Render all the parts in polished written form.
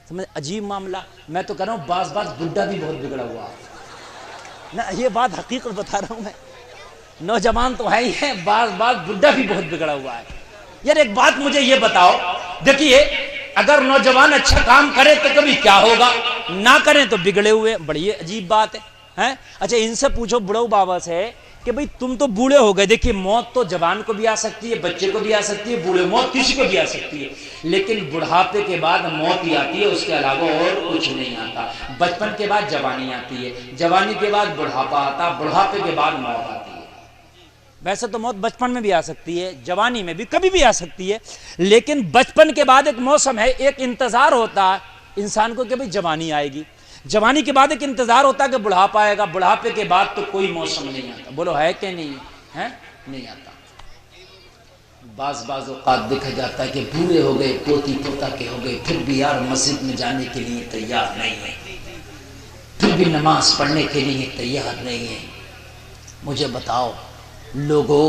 سمجھ عجیب معاملہ. میں تو کہہ رہا ہوں بعض بڈھا بھی بہت بگڑا ہوا ہے نا, یہ بات حقیقت بتا رہا ہوں میں. نوجوان تو ہے ہی ہے, بعض بڈھا بھی بہت بگڑا ہوا ہے. یار ایک بات مجھے یہ بتاؤ, دیکھیے اگر نوجوان اچھا کام کرے تو کبھی کیا ہوگا, نہ کریں تو بگڑے ہوئے. بڑی عجیب بات ہے. اچھا ان سے پوچھو بڑھو بابا سے کہ بھئی تم تو بوڑھے ہو گئے, دیکھیے موت تو جوان کو بھی آ سکتی ہے, بچے کو بھی آ سکتی ہے, بوڑھے موت کسی کو بھی آ سکتی ہے, لیکن بڑھاپے کے بعد موت ہی آتی ہے, اس کے علاوہ اور کچھ نہیں آتا. بچپن کے بعد جوانی آتی ہے, جوانی کے بعد بڑھاپا آتا, بڑھاپے کے بعد موت آتی ہے. ویسے تو موت بچپن میں بھی آ سکتی ہے, جوانی میں بھی, کبھی بھی آ سکتی ہے, لیکن بچپن کے بعد ایک موسم ہے, ایک انتظار ہوتا ہے انسان کو کہ بھئی جوانی آئے گی, جوانی کے بعد ایک انتظار ہوتا ہے کہ بڑھاپا آئے گا, بڑھاپے کے بعد تو کوئی موسم نہیں آتا. بولو ہے کہ نہیں ہے؟ نہیں آتا. بعض اوقات دیکھا جاتا ہے کہ بوڑھے ہو گئے, پوتی پوتا کے ہو گئے, پھر بھی یار مسجد میں جانے کے لیے تیار نہیں ہے, پھر بھی نماز پڑھنے کے لیے تیار نہیں ہے. مجھے بتاؤ لوگو,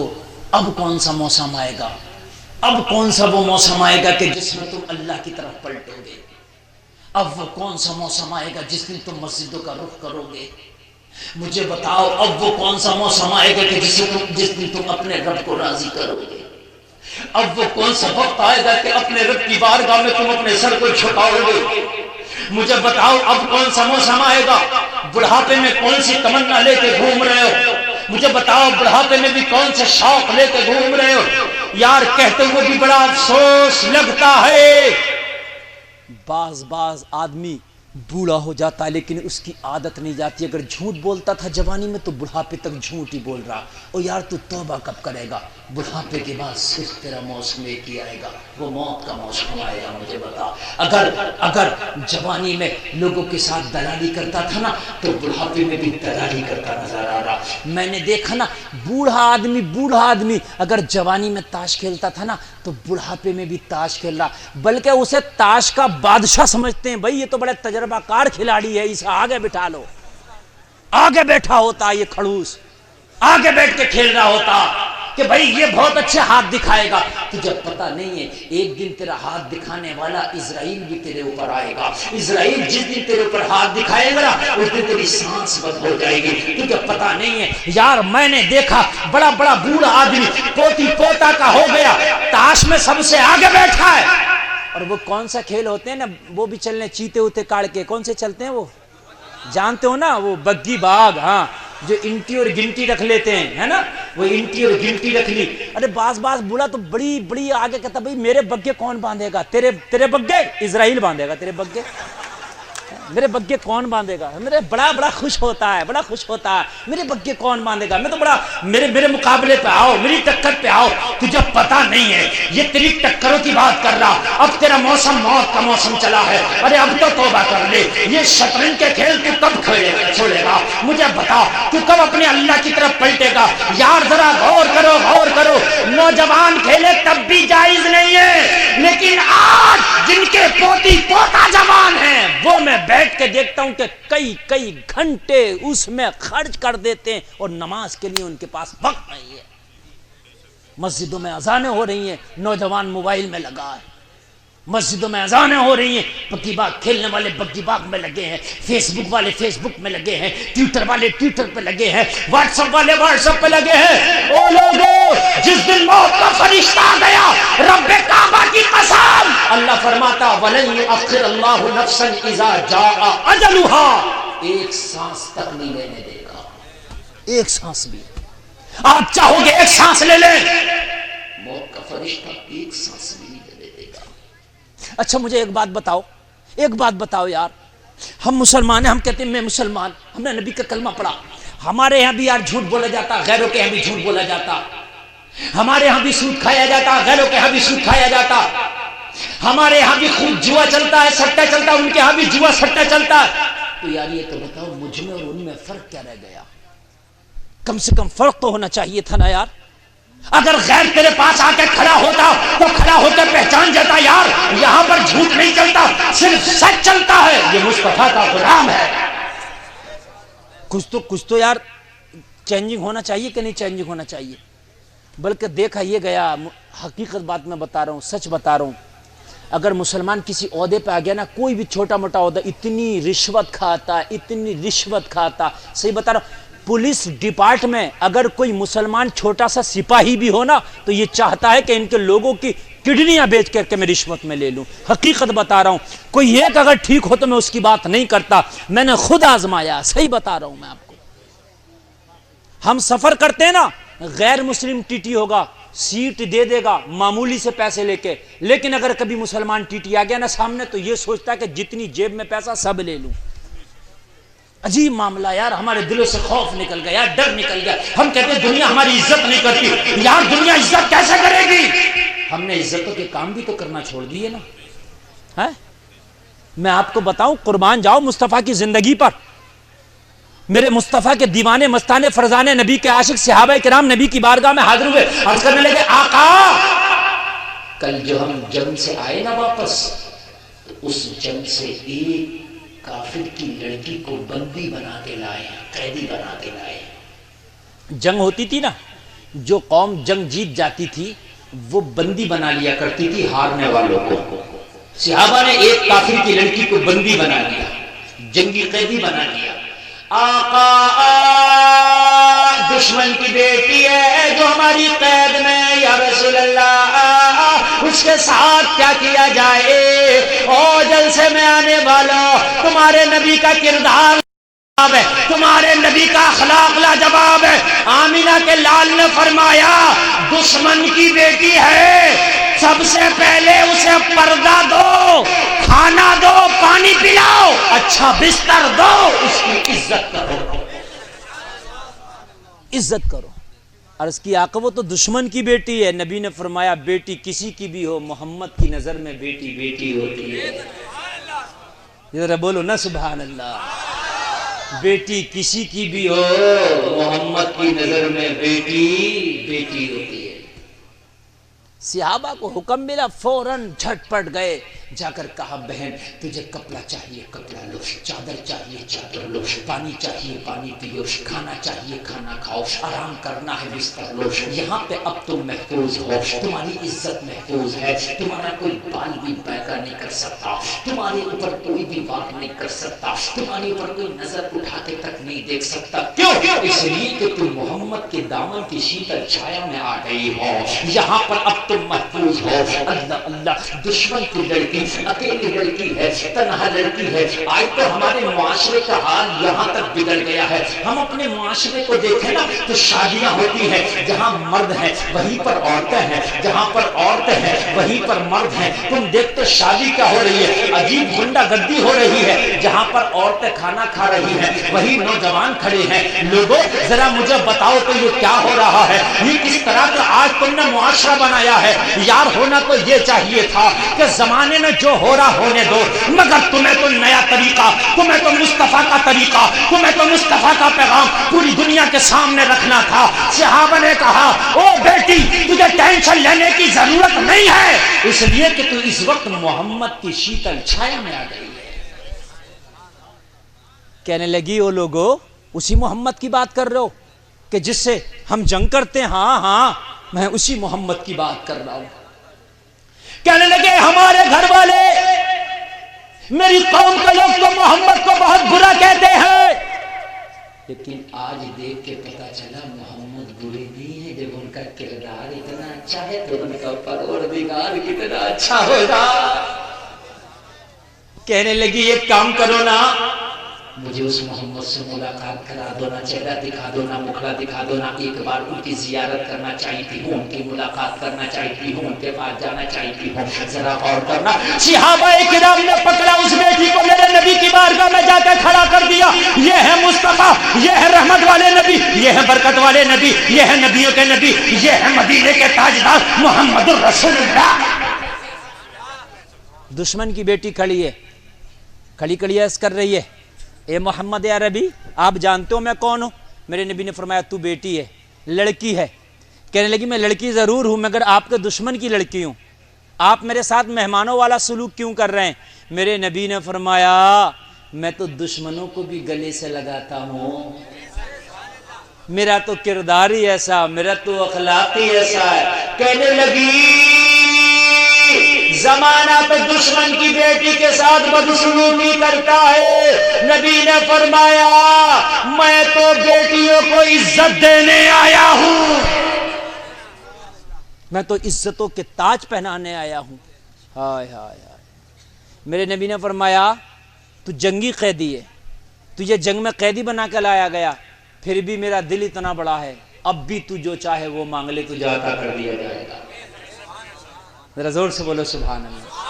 اب کون سا موسم آئے گا, اب کون سا وہ موسم آئے گا کہ جس میں تم اللہ کی طرف پلٹو گے, اب وہ کون سا موسم آئے گا جس میں تم مسجدوں کا رخ کرو گے. مجھے بتاؤ اب وہ کون سا موسم آئے گا کہ جس میں تم اپنے رب کو راضی کرو گے. اب وہ کون سا وقت آئے گا کہ اپنے رب کی بارگاہ میں تم اپنے سر کو جھکاؤ گے. مجھے بتاؤ اب کون سا موسم آئے گا, بڑھاپے میں کون سی تمنا لے کے گھوم رہے ہو, مجھے بتاؤ بڑھاپے میں بھی کون سے شوق لے کے گھوم رہے ہو. یار کہتے ہوئے بھی بڑا افسوس لگتا ہے, بعض آدمی بوڑھا ہو جاتا ہے لیکن اس کی عادت نہیں جاتی. اگر جھوٹ بولتا تھا جوانی میں تو بڑھاپے تک جھوٹ ہی بول رہا. او یار تو توبہ کب کرے گا, بڑھاپے کے بعد صرف تیرا موسم ایک ہی آئے گا, وہ موت کا موسم آئے گا. مجھے بتا, اگر جوانی میں لوگوں کے ساتھ دلالی کرتا تھا نا تو بڑھاپے میں بھی دلالی کرتا نظر آ رہا. میں نے دیکھا نا بوڑھا آدمی اگر جوانی میں تاش کھیلتا تھا نا تو بڑھاپے میں بھی تاش کھیل رہا, بلکہ اسے تاش کا بادشاہ سمجھتے ہیں. بھائی یہ تو بڑے تجربہ کار کھلاڑی ہے, اسے آگے بٹھا لو. آگے بیٹھا ہوتا یہ کھڑوس, آگے بیٹھ کے کھیل رہا ہوتا کہ بھائی یہ بہت اچھے ہاتھ دکھائے گا. تجھے پتہ نہیں ہے ایک دن تیرا ہاتھ دکھانے والا اسرائیل بھی تیرے اوپر آئے گا. اسرائیل جس دن تیرے اوپر ہاتھ دکھائے گا اس دن تیری سانس بند ہو جائے گی. تجھے پتہ نہیں ہے یار, میں نے دیکھا بڑا بوڑھا آدمی پوتی پوتا کا ہو گیا, تاش میں سب سے آگے بیٹھا ہے. اور وہ کون سا کھیل ہوتے ہیں نا, وہ بھی چلنے چیتے ہوتے کاڑ کے, کون سے چلتے ہیں وہ جانتے ہو نا, وہ بگی باغ, ہاں جو انٹی اور گنٹی رکھ لیتے ہیں, ہے نا, وہ انٹی اور گنٹی رکھ لی. ارے بعض بولا تو بڑی آگے کہتا بھئی میرے بگے کون باندھے گا, تیرے بگے اسرائیل باندھے گا, تیرے بگے میرے بگے کون باندھے گا. میرے بڑا خوش ہوتا ہے, میرے بگے کون باندھے گا. میں تو بڑا میرے مقابلے پہ آؤ, میری ٹکر پہ آؤ. تجھے پتا نہیں ہے یہ تیری ٹکروں کی بات کر رہا. اب تیرا موسم موت کا موسم چلا ہے. ارے اب تو توبہ کر لے, یہ شطرنج کے کھیل تو کب چھوڑے گا. مجھے بتا تو کب اپنے اللہ کی طرف پلٹے گا. یار ذرا غور کرو. نوجوان کھیلے تب بھی جائز نہیں ہے, لیکن آج جن کے پوتی پوتا جوان ہیں وہ میں بیٹھ کے دیکھتا ہوں کہ کئی گھنٹے اس میں خرچ کر دیتے ہیں اور نماز کے لیے ان کے پاس وقت نہیں ہے. مسجدوں میں اذانیں ہو رہی ہیں, نوجوان موبائل میں لگا ہے. مسجدوں میں اذانیں ہو رہی ہیں, بگی باغ کھیلنے والے بگی باغ میں لگے ہیں, فیس بک والے فیس بک میں لگے ہیں, ٹویٹر والے ٹویٹر پہ لگے ہیں, واٹس ایپ والے واٹس ایپ پہ لگے ہیں. او لوگو, جس دن موت کا فرشتہ گیا, رب کعبہ کی قسم, اللہ فرماتا وَلَن يُؤَخِّرَ اللَّهُ نَفْسًا إِذَا جَاءَ أَجَلُهَا, ایک سانس تک نہیں لینے دے گا, ایک سانس بھی. آپ چاہو گے ایک سانس لے لیں, موت کا فرشتہ ایک سانس بھی نہیں لینے دے گا. اچھا مجھے ایک بات بتاؤ یار, ہم مسلمان ہیں, ہم کہتے ہیں میں مسلمان, ہم نے نبی کا کلمہ پڑھا. ہمارے یہاں بھی یار جھوٹ بولا جاتا, غیروں کے یہاں بھی جھوٹ بولا جاتا. ہمارے یہاں بھی سود کھایا جاتا, غیروں کے یہاں بھی سود کھایا جاتا. ہمارے یہاں بھی خود جوا چلتا ہے, سٹا چلتا ہے, ان کے یہاں بھی جوا سٹا چلتا ہے. تو یار یہ تو بتاؤ مجھ میں اور ان میں فرق کیا رہ گیا؟ کم سے کم فرق تو ہونا چاہیے تھا نا یار. اگر غیر تیرے پاس آ کے کھڑا ہوتا تو کھڑا ہو کے پہچان جاتا, یار یہاں پر جھوٹ نہیں چلتا, صرف سچ چلتا ہے, یہ مصطفیٰ کا غلام ہے. کچھ تو یار چینجنگ ہونا چاہیے کہ نہیں چینجنگ ہونا چاہیے. بلکہ دیکھا یہ گیا, حقیقت بات میں بتا رہا ہوں, سچ بتا رہا ہوں. اگر مسلمان کسی عہدے پہ آ گیا نا، کوئی بھی چھوٹا موٹا عہدہ، اتنی رشوت کھاتا، اتنی رشوت کھاتا، صحیح بتا رہا ہوں۔ پولیس ڈپارٹ میں اگر کوئی مسلمان چھوٹا سا سپاہی بھی ہو نا، تو یہ چاہتا ہے کہ ان کے لوگوں کی کڈنیاں بیچ کر کے میں رشوت میں لے لوں۔ حقیقت بتا رہا ہوں، کوئی ایک اگر ٹھیک ہو تو میں اس کی بات نہیں کرتا، میں نے خود آزمایا، صحیح بتا رہا ہوں میں آپ کو۔ ہم سفر کرتے ہیں نا، غیر مسلم ٹی ٹی ہوگا، سیٹ دے دے گا معمولی سے پیسے لے کے، لیکن اگر کبھی مسلمان ٹی ٹی آ گیا نا سامنے، تو یہ سوچتا ہے کہ جتنی جیب میں پیسہ سب لے لوں۔ عجیب معاملہ یار، ہمارے دلوں سے خوف نکل گیا، ڈر نکل گیا۔ ہم کہتے ہیں دنیا ہماری عزت نہیں کرتی، یار دنیا عزت کیسے کرے گی؟ ہم نے عزتوں کے کام بھی تو کرنا چھوڑ دیے نا، ہے؟ میں آپ کو بتاؤں، قربان جاؤ مصطفیٰ کی زندگی پر۔ میرے مصطفیٰ کے دیوانے مستانے فرزانے نبی کے عاشق صحابہ کرام نبی کی بارگاہ میں حاضر ہوئے، عرض کرنے لگے آقا کل جو ہم جنگ سے آئے نا واپس، تو اس جنگ سے ایک کافر کی لڑکی کو بندی بنا کے لائے، قیدی بنا کے لائے۔ جنگ ہوتی تھی نا، جو قوم جنگ جیت جاتی تھی وہ بندی بنا لیا کرتی تھی ہارنے والوں کو۔ صحابہ نے ایک کافر کی لڑکی کو بندی بنا لیا، جنگی قیدی بنا لیا۔ آقا دشمن کی بیٹی ہے جو ہماری قید میں، یا رسول اللہ اس کے ساتھ کیا کیا جائے؟ او جلسے میں آنے والوں، تمہارے نبی کا کردار ہے، تمہارے نبی کا اخلاق لاجواب ہے۔ آمینہ کے لال نے فرمایا دشمن کی بیٹی ہے، سب سے پہلے اسے پردہ دو، کھانا دو، پانی پلاؤ، اچھا بستر دو، اس کی عزت کرو، عزت کرو۔ عرض کی آقا وہ تو دشمن کی بیٹی ہے۔ نبی نے فرمایا بیٹی کسی کی بھی ہو، محمد کی نظر میں بیٹی بیٹی ہوتی ہے۔ ذرا بولو نا سبحان اللہ۔ بیٹی کسی کی بھی ہو، محمد کی نظر میں بیٹی بیٹی ہوتی ہے۔ صحابہ کو حکم ملا، فوراً جھٹ پٹ گئے، جا کر کہا بہن تجھے کپڑا چاہیے کپڑا لو، چادر چاہیے چادر لو، پانی چاہیے پانی پیو، کھانا چاہیے کھانا کھاؤ، آرام کرنا ہے بستر لو، یہاں پہ اب تم محفوظ ہو، تمہاری عزت محفوظ ہے، تمہارا کوئی بال بھی بیکا نہیں کر سکتا، تمہارے اوپر کوئی بھی وار نہیں کر سکتا، تمہارے اوپر کوئی نظر اٹھا کے تک نہیں دیکھ سکتا۔ کیوں؟ اس لیے کہ تم محمد کے دامن کی شیتل چھایا میں آ گئی ہو، یہاں پر اب تم محفوظ ہو۔ اللہ اللہ، دشمن کی لڑکی اکیلی لڑکی ہے، تنہا لڑکی ہے۔ آج تو ہمارے معاشرے کا حال یہاں تک بگڑ گیا ہے، ہم اپنے معاشرے کو دیکھیں نا تو شادیاں ہوتی ہیں، جہاں مرد ہیں وہیں پر عورتیں ہیں، جہاں پر عورتیں ہیں وہیں پر مرد ہیں۔ تم دیکھتے شادی کیا ہو رہی ہے، عجیب گنڈا گردی ہو رہی ہے، جہاں پر عورتیں کھانا کھا رہی ہیں وہی نوجوان کھڑے ہیں۔ لوگوں ذرا مجھے بتاؤ تو یہ کیا ہو رہا ہے؟ یہ کس طرح کا آج تم نے معاشرہ بنایا ہے؟ یار ہونا تو یہ چاہیے تھا کہ زمانے میں جو ہو رہا ہونے دو، مگر تمہیں تو نیا طریقہ، تمہیں تو مصطفیٰ کا طریقہ، تمہیں تو مصطفیٰ کا پیغام پوری دنیا کے سامنے رکھنا تھا۔ صحابہ نے کہا او بیٹی تجھے ٹینشن لینے کی ضرورت نہیں ہے، اس لیے کہ تو اس وقت محمد کی شیتل چھایا میں آ گئی ہے۔ کہنے لگی او لوگو اسی محمد کی بات کر رہے ہو کہ جس سے ہم جنگ کرتے ہیں؟ ہاں ہاں میں اسی محمد کی بات کر رہا ہوں۔ کہنے لگے ہمارے گھر والے، میری قوم کے لوگ تو محمد کو بہت برا کہتے ہیں، لیکن آج دیکھ کے پتا چلا محمد برے نہیں ہیں، جب ان کا کردار اتنا اچھا ہے تو ان کا پروردگار کتنا اچھا ہوگا۔ کہنے لگی ایک کام کرو نا، مجھے اس محمد سے ملاقات کرا دو نا، چہرہ دکھا دو نا، مکھڑا دکھا دو نا، ایک بار ان کی زیارت کرنا چاہتی ہوں، ان کی ملاقات کرنا چاہتی ہوں، ان کے پاس جانا چاہتی ہوں۔ ذرا غور کرنا، صحابہ کرام نے پکڑا اس بیٹی کو، میرے نبی کی بارگاہ میں جا کے کھڑا کر دیا، یہ ہے مصطفیٰ، یہ ہے رحمت والے نبی، یہ ہے برکت والے نبی، یہ ہے نبیوں کے نبی، یہ ہے مدینے کے تاجدار محمد الرسول اللہ۔ دشمن کی بیٹی کھڑی ہے، کھڑی کھڑی عرض کر رہی ہے اے محمد عربی آپ جانتے ہو میں کون ہوں؟ میرے نبی نے فرمایا تو بیٹی ہے، لڑکی ہے۔ کہنے لگی میں لڑکی ضرور ہوں مگر آپ کے دشمن کی لڑکی ہوں، آپ میرے ساتھ مہمانوں والا سلوک کیوں کر رہے ہیں؟ میرے نبی نے فرمایا میں تو دشمنوں کو بھی گلے سے لگاتا ہوں، میرا تو کردار ہی ایسا، میرا تو اخلاق ہی ایسا ہے۔ کہنے لگی زمانہ تو دشمن کی بیٹی کے ساتھ بدسلوکی کرتا ہے، نبی نے فرمایا میں تو بیٹیوں کو عزت دینے آیا ہوں، میں تو عزتوں کے تاج پہنانے آیا ہوں۔ ہائے ہائے ہائے، میرے نبی نے فرمایا تو جنگی قیدی ہے، تجھے جنگ میں قیدی بنا کے لایا گیا، پھر بھی میرا دل اتنا بڑا ہے، اب بھی تو جو چاہے وہ مانگ لے، تجھے عطا کر دیا جائے گا۔ ذرا زور سے بولو سبحان اللہ۔